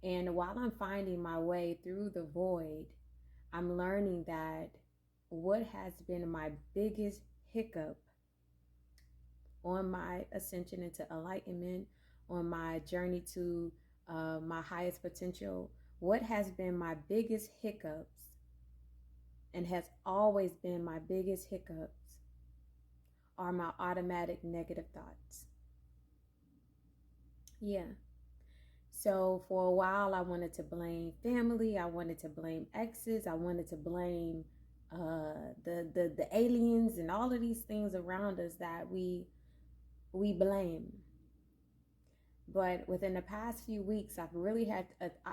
And while I'm finding my way through the void, I'm learning that what has been my biggest hiccup on my ascension into enlightenment, on my journey to my highest potential, what has been my biggest hiccups and has always been my biggest hiccups are my automatic negative thoughts. Yeah. So for a while, I wanted to blame family. I wanted to blame exes. I wanted to blame the aliens and all of these things around us that we blame. But within the past few weeks, I've really had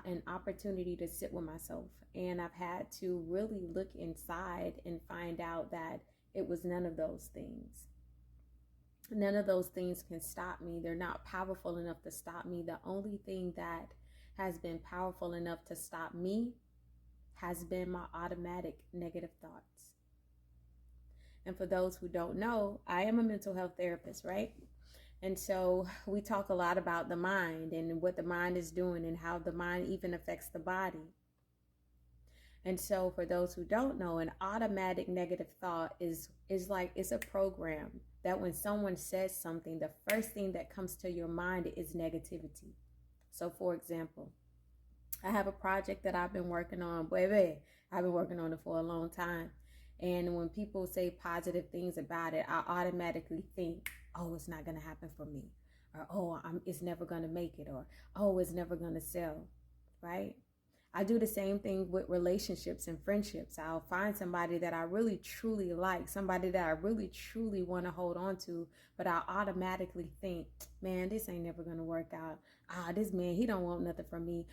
an opportunity to sit with myself, and I've had to really look inside and find out that it was none of those things. None of those things can stop me. They're not powerful enough to stop me. The only thing that has been powerful enough to stop me has been my automatic negative thoughts. And for those who don't know, I am a mental health therapist, right? And so we talk a lot about the mind and what the mind is doing and how the mind even affects the body. And so for those who don't know, an automatic negative thought is like it's a program that when someone says something, the first thing that comes to your mind is negativity. So for example, I have a project that I've been working on, baby. I've been working on it for a long time. And when people say positive things about it, I automatically think, oh, it's not going to happen for me. Or, oh, it's never going to make it. Or, oh, it's never going to sell. Right? I do the same thing with relationships and friendships. I'll find somebody that I really truly like, somebody that I really truly want to hold on to, but I automatically think, man, this ain't never going to work out. This man, he don't want nothing from me.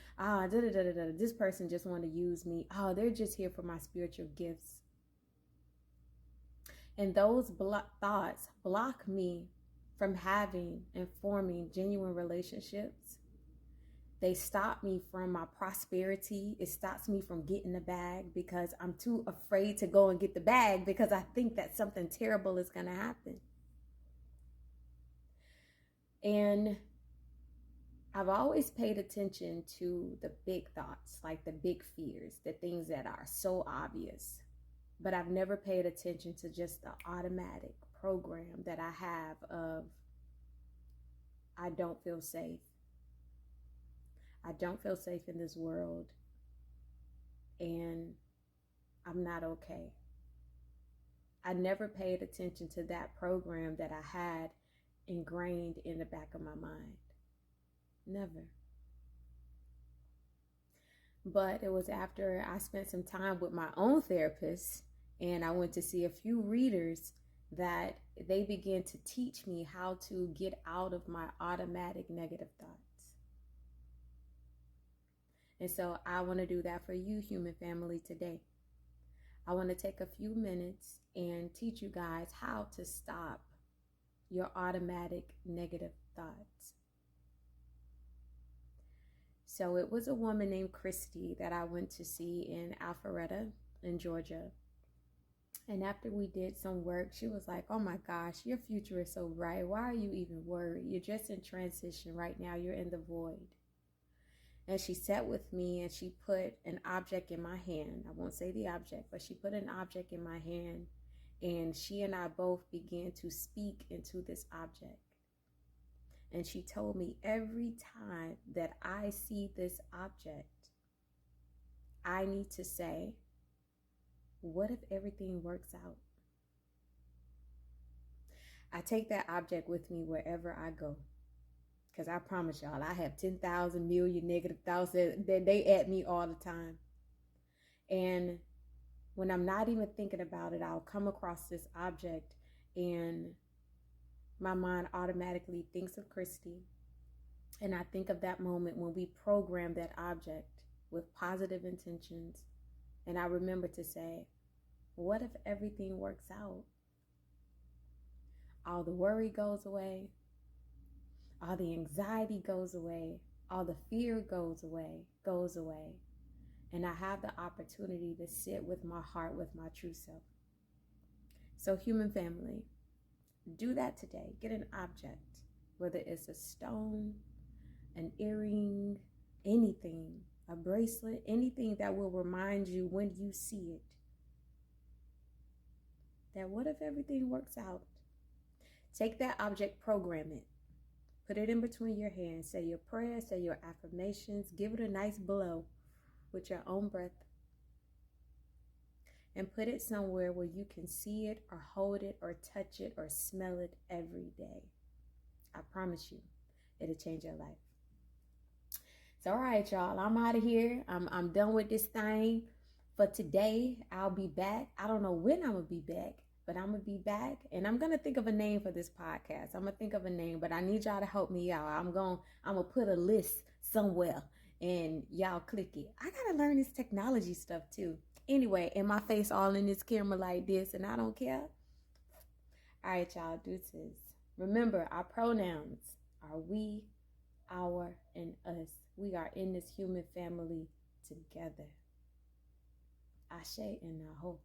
This person just want to use me. They're just here for my spiritual gifts. And those thoughts block me from having and forming genuine relationships. They stop me from my prosperity. It stops me from getting the bag because I'm too afraid to go and get the bag because I think that something terrible is going to happen. And I've always paid attention to the big thoughts, like the big fears, the things that are so obvious. But I've never paid attention to just the automatic program that I have of I don't feel safe. I don't feel safe in this world, and I'm not okay. I never paid attention to that program that I had ingrained in the back of my mind. Never. But it was after I spent some time with my own therapist and I went to see a few readers that they began to teach me how to get out of my automatic negative thoughts. And so I want to do that for you, human family, today. I want to take a few minutes and teach you guys how to stop your automatic negative thoughts. So it was a woman named Christy that I went to see in Alpharetta in Georgia. And after we did some work, she was like, oh my gosh, your future is so bright. Why are you even worried? You're just in transition right now. You're in the void. And she sat with me and she put an object in my hand. I won't say the object, but she put an object in my hand. And she and I both began to speak into this object. And she told me every time that I see this object, I need to say, what if everything works out? I take that object with me wherever I go. Because I promise y'all, I have 10,000 million negative thoughts that they at me all the time. And when I'm not even thinking about it, I'll come across this object and my mind automatically thinks of Christy. And I think of that moment when we program that object with positive intentions. And I remember to say, what if everything works out? All the worry goes away. All the anxiety goes away. All the fear goes away. And I have the opportunity to sit with my heart, with my true self. So human family, do that today. Get an object, whether it's a stone, an earring, anything, a bracelet, anything that will remind you when you see it, that what if everything works out? Take that object, program it. Put it in between your hands. Say your prayers, say your affirmations. Give it a nice blow with your own breath. And put it somewhere where you can see it or hold it or touch it or smell it every day. I promise you, it'll change your life. So, all right, y'all, I'm out of here. I'm done with this thing for today. I'll be back. I don't know when I'm going to be back, but I'm going to be back. And I'm going to think of a name for this podcast. I'm going to think of a name, but I need y'all to help me out. I'm going to put a list somewhere and y'all click it. I got to learn this technology stuff too. Anyway, and my face all in this camera like this, and I don't care. All right, y'all, deuces. Remember, our pronouns are we, our, and us. We are in this human family together. Ashe and Naho.